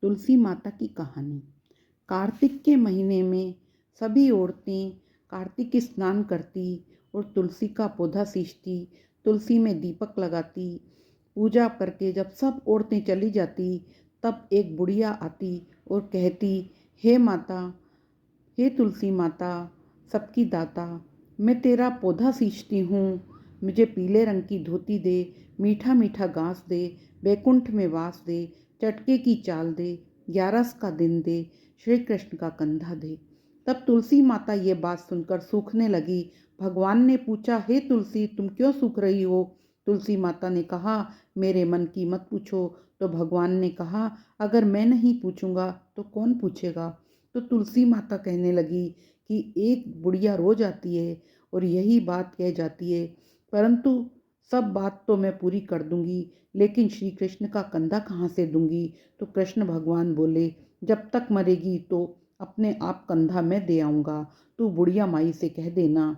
तुलसी माता की कहानी। कार्तिक के महीने में सभी औरतें कार्तिक स्नान करती और तुलसी का पौधा सींचती, तुलसी में दीपक लगाती। पूजा करके जब सब औरतें चली जाती, तब एक बुढ़िया आती और कहती, हे माता, हे तुलसी माता, सबकी दाता, मैं तेरा पौधा सींचती हूँ। मुझे पीले रंग की धोती दे, मीठा मीठा घास दे, बैकुंठ में वास दे, चटके की चाल दे, 11 का दिन दे, श्री कृष्ण का कंधा दे। तब तुलसी माता ये बात सुनकर सूखने लगी। भगवान ने पूछा, हे तुलसी, तुम क्यों सूख रही हो? तुलसी माता ने कहा, मेरे मन की मत पूछो। तो भगवान ने कहा, अगर मैं नहीं पूछूंगा तो कौन पूछेगा? तो तुलसी माता कहने लगी कि एक बुढ़िया रोज आती है और यही बात कह जाती है, परंतु सब बात तो मैं पूरी कर दूंगी, लेकिन श्री कृष्ण का कंधा कहाँ से दूंगी? तो कृष्ण भगवान बोले, जब तक मरेगी तो अपने आप कंधा मैं दे आऊँगा, तू बुढ़िया माई से कह देना।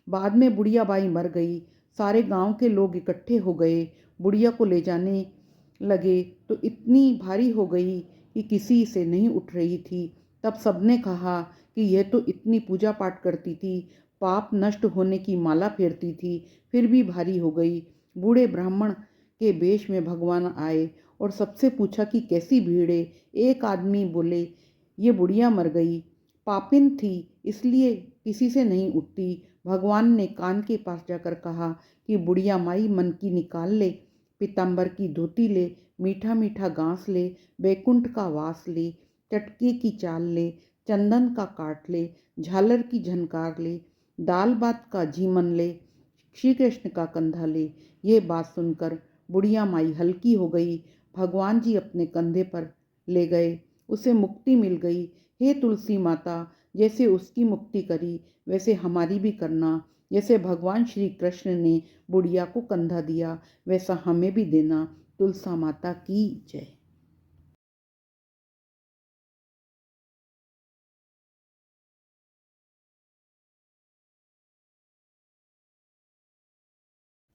बाद में बुढ़िया बाई मर गई। सारे गांव के लोग इकट्ठे हो गए, बुढ़िया को ले जाने लगे तो इतनी भारी हो गई कि किसी से नहीं उठ रही थी। तब सबने कहा कि यह तो इतनी पूजा पाठ करती थी, पाप नष्ट होने की माला फेरती थी, फिर भी भारी हो गई। बूढ़े ब्राह्मण के वेश में भगवान आए और सबसे पूछा कि कैसी भीड़ है? एक आदमी बोले, ये बुढ़िया मर गई, पापिन थी, इसलिए किसी से नहीं उठती। भगवान ने कान के पास जाकर कहा कि बुढ़िया माई मन की निकाल ले, पीताम्बर की धोती ले, मीठा मीठा घास ले, बैकुंठ का वास ले, चटके की चाल ले, चंदन का काट ले, झालर की झनकार ले, दाल भात का झीमन ले, श्री कृष्ण का कंधा ले। ये बात सुनकर बुढ़िया माई हल्की हो गई। भगवान जी अपने कंधे पर ले गए, उसे मुक्ति मिल गई। हे तुलसी माता, जैसे उसकी मुक्ति करी वैसे हमारी भी करना। जैसे भगवान श्री कृष्ण ने बुढ़िया को कंधा दिया, वैसा हमें भी देना। तुलसा माता की जय।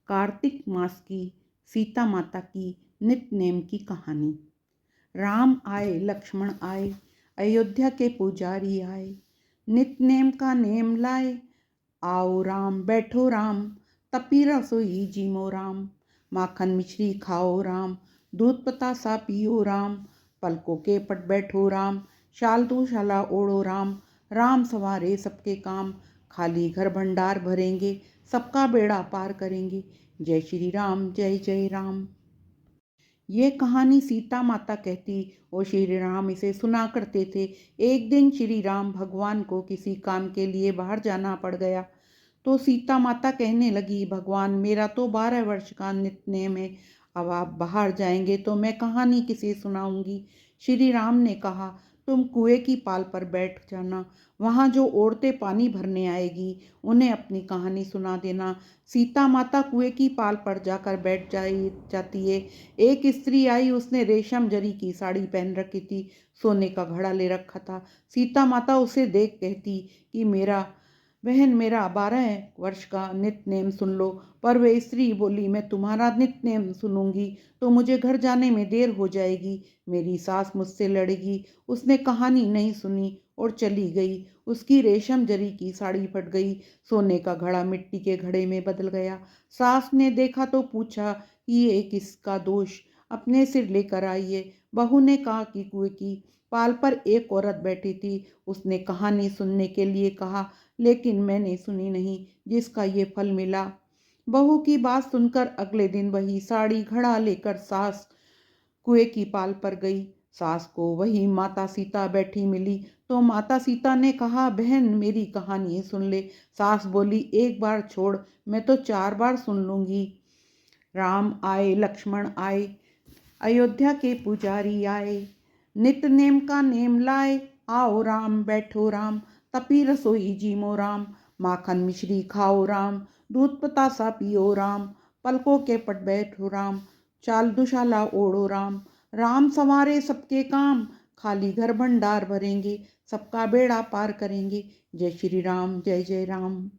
कार्तिक मास की सीता माता की नित्य नेम की कहानी। राम आए, लक्ष्मण आए, अयोध्या के पुजारी आए, नित्य नेम का नेम लाए। आओ राम, बैठो राम, तपी रसोई जीमो राम, माखन मिश्री खाओ राम, दूध पतासा पियो राम, पलकों के पट बैठो राम, शाल दो शाला ओढ़ो राम, राम सवारे सबके काम, खाली घर भंडार भरेंगे, सबका बेड़ा पार करेंगे। जय श्री राम, जय जय राम। ये कहानी सीता माता कहती और श्री राम इसे सुना करते थे। एक दिन श्री राम भगवान को किसी काम के लिए बाहर जाना पड़ गया, तो सीता माता कहने लगी, भगवान, मेरा तो 12 वर्ष का नित्य नेम है, अब आप बाहर जाएंगे तो मैं कहानी किसे सुनाऊंगी? श्री राम ने कहा, तुम कुएं की पाल पर बैठ जाना, वहाँ जो औरतें पानी भरने आएगी उन्हें अपनी कहानी सुना देना। सीता माता कुएं की पाल पर जाकर बैठ जाती है। एक स्त्री आई, उसने रेशम जरी की साड़ी पहन रखी थी, सोने का घड़ा ले रखा था। सीता माता उसे देख कहती कि मेरा बहन, मेरा 12 वर्ष का नित्य नेम सुन लो। पर वह स्त्री बोली, मैं तुम्हारा नित्य नेम सुनूंगी तो मुझे घर जाने में देर हो जाएगी, मेरी सास मुझसे लड़ेगी। उसने कहानी नहीं सुनी और चली गई। उसकी रेशम जरी की साड़ी फट गई, सोने का घड़ा मिट्टी के घड़े में बदल गया। सास ने देखा तो पूछा कि ये किसका दोष, अपने सिर लेकर आइए। बहू ने कहा कि कुएं की पाल पर एक औरत बैठी थी, उसने कहानी सुनने के लिए कहा, लेकिन मैंने सुनी नहीं, जिसका ये फल मिला। बहू की बात सुनकर अगले दिन वही साड़ी घड़ा लेकर सास कुएं की पाल पर गई। सास को वही माता सीता बैठी मिली, तो माता सीता ने कहा, बहन, मेरी कहानी सुन ले। सास बोली, एक बार छोड़, मैं तो 4 बार सुन लूंगी। राम आए, लक्ष्मण आए, अयोध्या के पुजारी आए, नित नेम का नेम लाए। आओ राम, बैठो राम, तपी रसोई जीमो राम, माखन मिश्री खाओ राम, दूध पतासा पियो राम, पलकों के पट बैठो राम, चाल दुशाला ओढ़ो राम, राम संवारे सबके काम, खाली घर भंडार भरेंगे, सबका बेड़ा पार करेंगे। जय श्री राम, जय जय राम।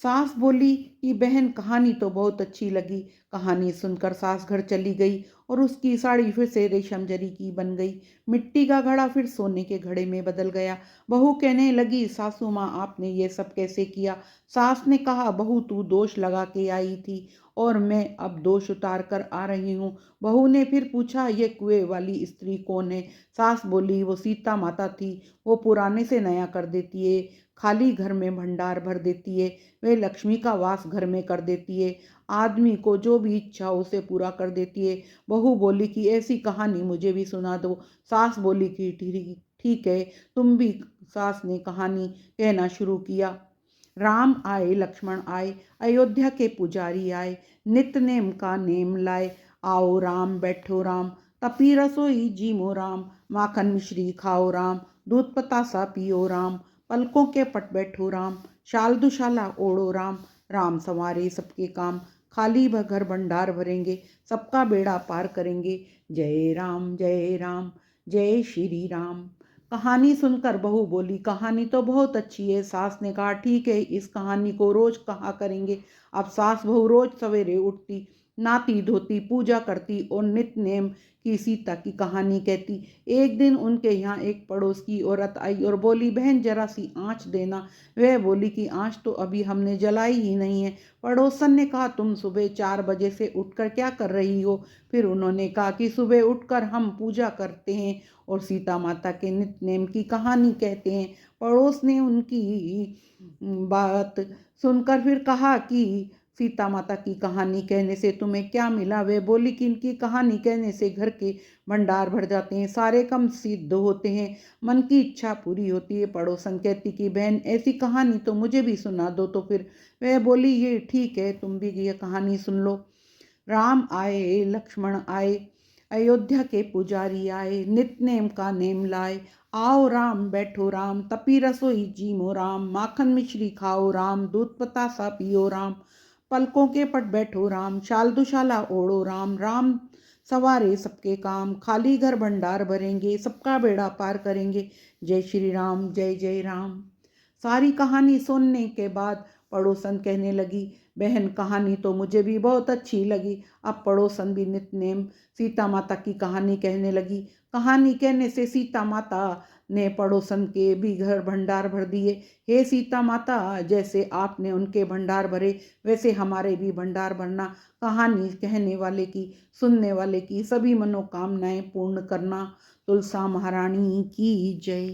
सास बोली कि बहन कहानी तो बहुत अच्छी लगी। कहानी सुनकर सास घर चली गई और उसकी साड़ी फिर से रेशम जरी की बन गई। मिट्टी का घड़ा फिर सोने के घड़े में बदल गया। बहू कहने लगी, सासू माँ आपने ये सब कैसे किया? सास ने कहा, बहू तू दोष लगा के आई थी और मैं अब दोष उतार कर आ रही हूँ। बहू ने फिर पूछा, ये कुएं वाली स्त्री कौन है? सास बोली, वो सीता माता थी। वो पुराने से नया कर देती है, खाली घर में भंडार भर देती है, वे लक्ष्मी का वास घर में कर देती है, आदमी को जो भी इच्छा उसे पूरा कर देती है। बहू बोली कि ऐसी कहानी मुझे भी सुना दो। सास बोली कि ठीक ठीक है, तुम भी। सास ने कहानी कहना शुरू किया। राम आए लक्ष्मण आए, अयोध्या के पुजारी आए, नित नेम का नेम लाए। आओ राम बैठो राम, तपी रसोई जीमो राम, माखन मिश्री खाओ राम, दूध पतासा पियो राम, पलकों के पट बैठो राम, शाल दुशाला ओढ़ो राम। राम संवारे सबके काम, खाली घर भंडार भरेंगे, सबका बेड़ा पार करेंगे। जय राम जय राम, जय श्री राम। कहानी सुनकर बहू बोली, कहानी तो बहुत अच्छी है। सास ने कहा, ठीक है, इस कहानी को रोज कहा करेंगे। अब सास बहू रोज सवेरे उठती, नाती धोती, पूजा करती और नित नेम की सीता की कहानी कहती। एक दिन उनके यहाँ एक पड़ोस की औरत आई और बोली, बहन जरा सी आँच देना। वह बोली कि आँच तो अभी हमने जलाई ही नहीं है। पड़ोसन ने कहा, तुम सुबह 4 बजे से उठकर क्या कर रही हो? फिर उन्होंने कहा कि सुबह उठकर हम पूजा करते हैं और सीता माता के नित्य नेम की कहानी कहते हैं। पड़ोस ने उनकी बात सुनकर फिर कहा कि सीता माता की कहानी कहने से तुम्हें क्या मिला? वे बोली कि इनकी कहानी कहने से घर के भंडार भर जाते हैं, सारे काम सिद्ध होते हैं, मन की इच्छा पूरी होती है। पड़ोसन कहती कि बहन ऐसी कहानी तो मुझे भी सुना दो। तो फिर वह बोली, ये ठीक है, तुम भी ये कहानी सुन लो। राम आए लक्ष्मण आए, अयोध्या के पुजारी आए, नित नेम का नेम लाए। आओ राम बैठो राम, तपी रसोई जीमो राम, माखन मिश्री खाओ राम, दूध पतासा पियो राम, पलकों के पट बैठो राम, शाल दुशाला ओढ़ो राम। राम सवारे सबके काम, खाली घर भंडार भरेंगे, सबका बेड़ा पार करेंगे। जय श्री राम जय जय राम। सारी कहानी सुनने के बाद पड़ोसन कहने लगी, बहन कहानी तो मुझे भी बहुत अच्छी लगी। अब पड़ोसन भी नित नेम सीता माता की कहानी कहने लगी। कहानी कहने से सीता माता ने पड़ोसन के भी घर भंडार भर दिए। हे सीता माता, जैसे आपने उनके भंडार भरे वैसे हमारे भी भंडार भरना। कहानी कहने वाले की, सुनने वाले की सभी मनोकामनाएं पूर्ण करना। तुलसा महारानी की जय।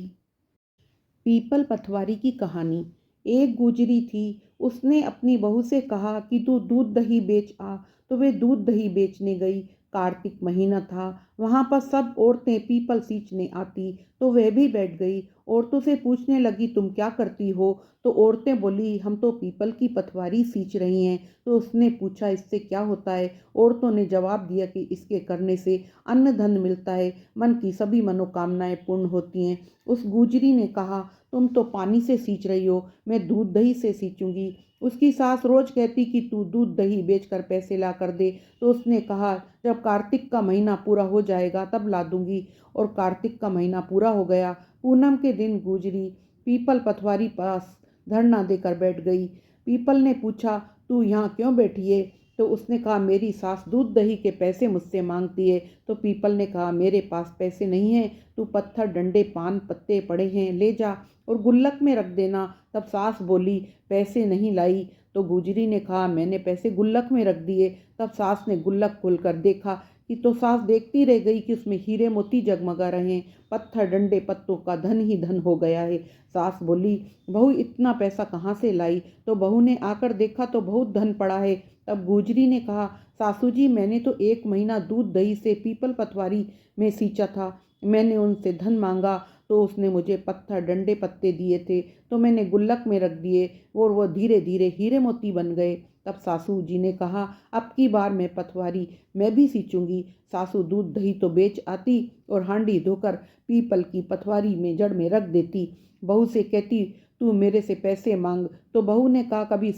पीपल पथवारी की कहानी। एक गुजरी थी, उसने अपनी बहू से कहा कि तू दूध दही बेच आ। तो वे दूध दही बेचने गई। कार्तिक महीना था, वहां पर सब औरतें पीपल सींचने आती, तो वह भी बैठ गई। औरतों से पूछने लगी, तुम क्या करती हो? तो औरतें बोली, हम तो पीपल की पथवारी सींच रही हैं। तो उसने पूछा, इससे क्या होता है? औरतों ने जवाब दिया कि इसके करने से अन्न धन मिलता है, मन की सभी मनोकामनाएं पूर्ण होती हैं। उस गुजरी ने कहा, तुम तो पानी से सींच रही हो, मैं दूध दही से सींचूंगी। उसकी सास रोज कहती कि तू दूध दही बेचकर पैसे ला कर दे। तो उसने कहा, जब कार्तिक का महीना पूरा हो जाएगा तब ला दूंगी। और कार्तिक का महीना पूरा हो गया। पूनम के दिन गुजरी पीपल पथवारी पास धरना देकर बैठ गई। पीपल ने पूछा, तू यहाँ क्यों बैठी है? तो उसने कहा, मेरी सास दूध दही के पैसे मुझसे मांगती है। तो पीपल ने कहा, मेरे पास पैसे नहीं है, तू पत्थर डंडे पान पत्ते पड़े हैं, ले जा और गुल्लक में रख देना। तब सास बोली, पैसे नहीं लाई। तो गुजरी ने कहा, मैंने पैसे गुल्लक में रख दिए। तब सास ने गुल्लक खोलकर देखा कि तो सास देखती रह गई कि उसमें हीरे मोती जगमगा रहे हैं, पत्थर डंडे पत्तों का धन ही धन हो गया है। सास बोली, बहू इतना पैसा कहाँ से लाई? तो बहू ने आकर देखा तो बहुत धन पड़ा है। तब गुजरी ने कहा, सासू जी, मैंने तो 1 महीना दूध दही से पीपल पथवारी में सींचा था। मैंने उनसे धन मांगा तो उसने मुझे पत्थर डंडे पत्ते दिए थे, तो मैंने गुल्लक में रख दिए और वो धीरे धीरे हीरे मोती बन गए। तब सासू जी ने कहा, अब की बार मैं पथवारी मैं भी सींचूंगी। सासू दूध दही तो बेच आती और हांडी धोकर पीपल की पथवारी में जड़ में रख देती। बहू से कहती, तू मेरे से पैसे मांग। तो बहू ने कहा, कभी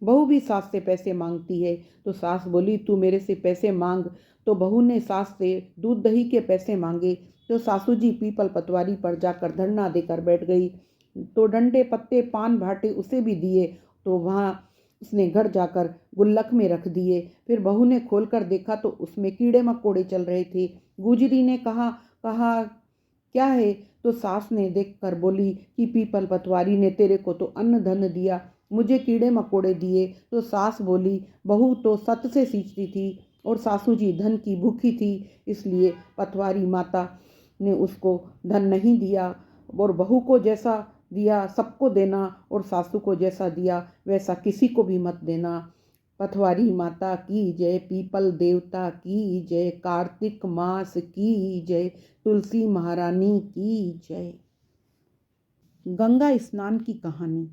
बहू भी सास से पैसे मांगती है। तो सास बोली, तू मेरे से पैसे मांग। तो बहू ने सास से दूध दही के पैसे मांगे। तो सासू जी पीपल पतवारी पर जाकर धरना देकर बैठ गई। तो डंडे पत्ते पान भाटे उसे भी दिए तो वहाँ उसने घर जाकर गुल्लक में रख दिए। फिर बहू ने खोलकर देखा तो उसमें कीड़े मकोड़े चल रहे थे। गुजरी ने कहा कहा क्या है? तो सास ने देखकर बोली कि पीपल पतवारी ने तेरे को तो अन्न धन दिया, मुझे कीड़े मकोड़े दिए। तो सास बोली बहू तो सत से सींचती थी और सासू जी धन की भूखी थी, इसलिए पतवारी माता ने उसको धन नहीं दिया। और बहू को जैसा दिया सबको देना, और सासू को जैसा दिया वैसा किसी को भी मत देना। पथवारी माता की जय, पीपल देवता की जय, कार्तिक मास की जय, तुलसी महारानी की जय। गंगा स्नान की कहानी।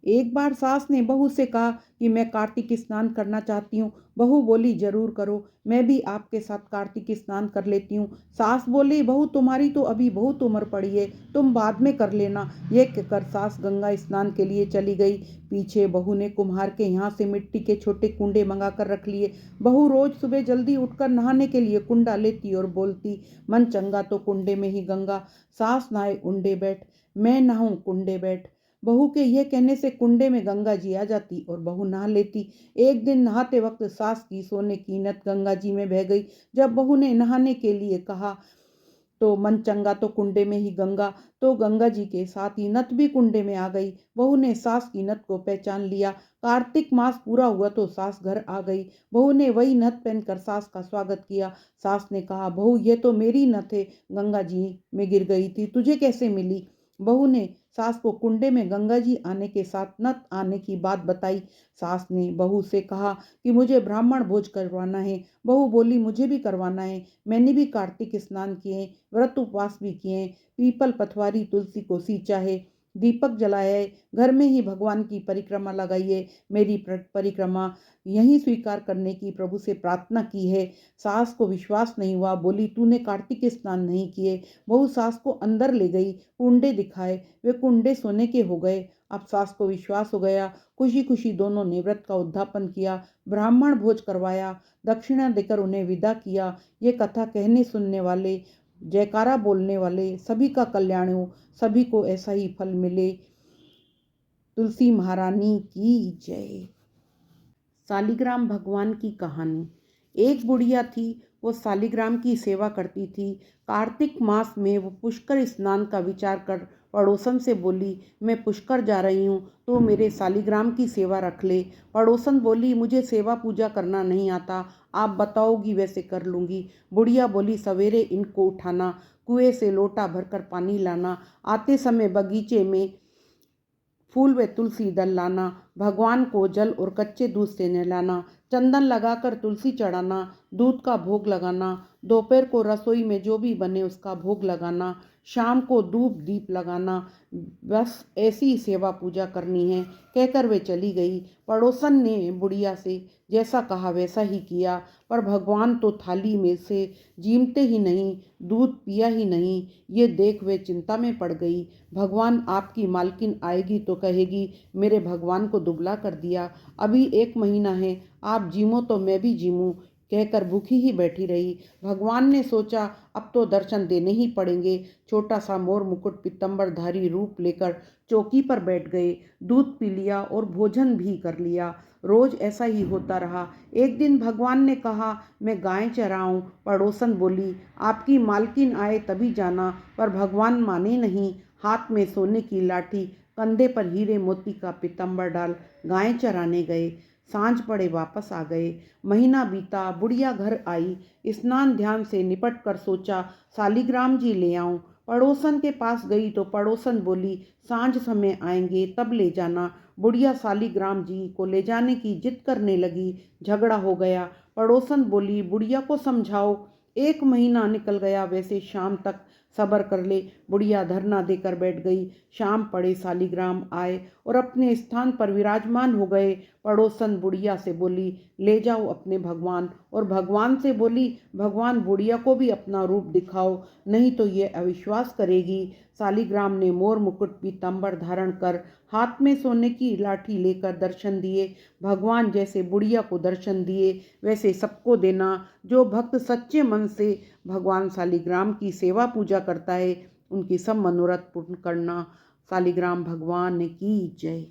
एक बार सास ने बहू से कहा कि मैं कार्तिक स्नान करना चाहती हूँ। बहू बोली जरूर करो, मैं भी आपके साथ कार्तिक स्नान कर लेती हूँ। सास बोली बहू तुम्हारी तो अभी बहुत उम्र पड़ी है, तुम बाद में कर लेना। ये कहकर सास गंगा स्नान के लिए चली गई। पीछे बहू ने कुम्हार के यहाँ से मिट्टी के छोटे कुंडे मंगा कर रख लिए। बहू रोज सुबह जल्दी उठकर नहाने के लिए कुंडा लेती और बोलती मन चंगा तो कुंडे में ही गंगा। सास नहाए उंडे बैठ, मैं नहाऊं कुंडे बैठ। बहू के यह कहने से कुंडे में गंगा जी आ जाती और बहू नहा लेती। एक दिन नहाते वक्त सास की सोने की नथ गंगा जी में बह गई। जब बहू ने नहाने के लिए कहा तो मन चंगा तो कुंडे में ही गंगा, तो गंगा जी के साथ ही नथ भी कुंडे में आ गई। बहू ने सास की नथ को पहचान लिया। कार्तिक मास पूरा हुआ तो सास घर आ गई। बहू ने वही नथ पहनकर सास का स्वागत किया। सास ने कहा बहू ये तो मेरी नथ है, गंगा जी में गिर गई थी, तुझे कैसे मिली? बहू ने सास को कुंडे में गंगा जी आने के साथ नथ आने की बात बताई। सास ने बहू से कहा कि मुझे ब्राह्मण भोज करवाना है। बहू बोली मुझे भी करवाना है, मैंने भी कार्तिक स्नान किए, व्रत उपवास भी किए, पीपल पथवारी तुलसी को सींचा है, दीपक जलाया है, घर में ही भगवान की परिक्रमा लगाई है। मेरी परिक्रमा यही स्वीकार करने की प्रभु से प्रार्थना की है। सास को विश्वास नहीं हुआ, बोली तूने कार्तिक स्नान नहीं किए। बहू सास को अंदर ले गई, कुंडे दिखाए, वे कुंडे सोने के हो गए। अब सास को विश्वास हो गया। खुशी खुशी दोनों ने व्रत का उद्यापन किया, ब्राह्मण भोज करवाया, दक्षिणा देकर उन्हें विदा किया। ये कथा कहने सुनने वाले, जयकारा बोलने वाले सभी का कल्याण हो, सभी को ऐसा ही फल मिले। तुलसी महारानी की जय। सालिग्राम भगवान की कहानी। एक बुढ़िया थी, वो सालिग्राम की सेवा करती थी। कार्तिक मास में वो पुष्कर स्नान का विचार कर पड़ोसन से बोली मैं पुष्कर जा रही हूँ, तो मेरे सालिग्राम की सेवा रख ले। पड़ोसन बोली मुझे सेवा पूजा करना नहीं आता, आप बताओगी वैसे कर लूँगी। बुढ़िया बोली सवेरे इनको उठाना, कुएं से लोटा भरकर पानी लाना, आते समय बगीचे में फूल व तुलसी दल लाना, भगवान को जल और कच्चे दूध से नहलाना, चंदन लगाकर तुलसी चढ़ाना, दूध का भोग लगाना, दोपहर को रसोई में जो भी बने उसका भोग लगाना, शाम को धूप दीप लगाना, बस ऐसी सेवा पूजा करनी है, कहकर वे चली गई। पड़ोसन ने बुढ़िया से जैसा कहा वैसा ही किया, पर भगवान तो थाली में से जीमते ही नहीं, दूध पिया ही नहीं। ये देख वे चिंता में पड़ गई। भगवान आपकी मालकिन आएगी तो कहेगी मेरे भगवान को दुबला कर दिया, अभी 1 महीना है, आप जीमो तो मैं भी जीमूं, कहकर भूखी ही बैठी रही। भगवान ने सोचा अब तो दर्शन देने ही पड़ेंगे। छोटा सा मोर मुकुट पीतम्बरधारी रूप लेकर चौकी पर बैठ गए, दूध पी लिया और भोजन भी कर लिया। रोज ऐसा ही होता रहा। एक दिन भगवान ने कहा मैं गाय चराऊं। पड़ोसन बोली आपकी मालकिन आए तभी जाना, पर भगवान माने नहीं। हाथ में सोने की लाठी, कंधे पर हीरे मोती का पीतम्बर डाल गाय चराने गए। सांझ पड़े वापस आ गए। महीना बीता, बुढ़िया घर आई। स्नान ध्यान से निपट कर सोचा सालिग्राम जी ले आऊं। पड़ोसन के पास गई तो पड़ोसन बोली सांझ समय आएंगे तब ले जाना। बुढ़िया सालिग्राम जी को ले जाने की जिद करने लगी, झगड़ा हो गया। पड़ोसन बोली बुढ़िया को समझाओ। 1 महीना निकल गया, वैसे शाम तक सब्र कर ले। बुढ़िया धरना देकर बैठ गई। शाम पड़े सालिग्राम आए और अपने स्थान पर विराजमान हो गए। पड़ोसन बुढ़िया से बोली ले जाओ अपने भगवान, और भगवान से बोली भगवान बुढ़िया को भी अपना रूप दिखाओ, नहीं तो ये अविश्वास करेगी। सालिग्राम ने मोर मुकुट पीताम्बर धारण कर हाथ में सोने की लाठी लेकर दर्शन दिए। भगवान जैसे बुढ़िया को दर्शन दिए वैसे सबको देना। जो भक्त सच्चे मन से भगवान सालिग्राम की सेवा पूजा करता है उनकी सब मनोरथ पूर्ण करना। सालिग्राम भगवान की जय।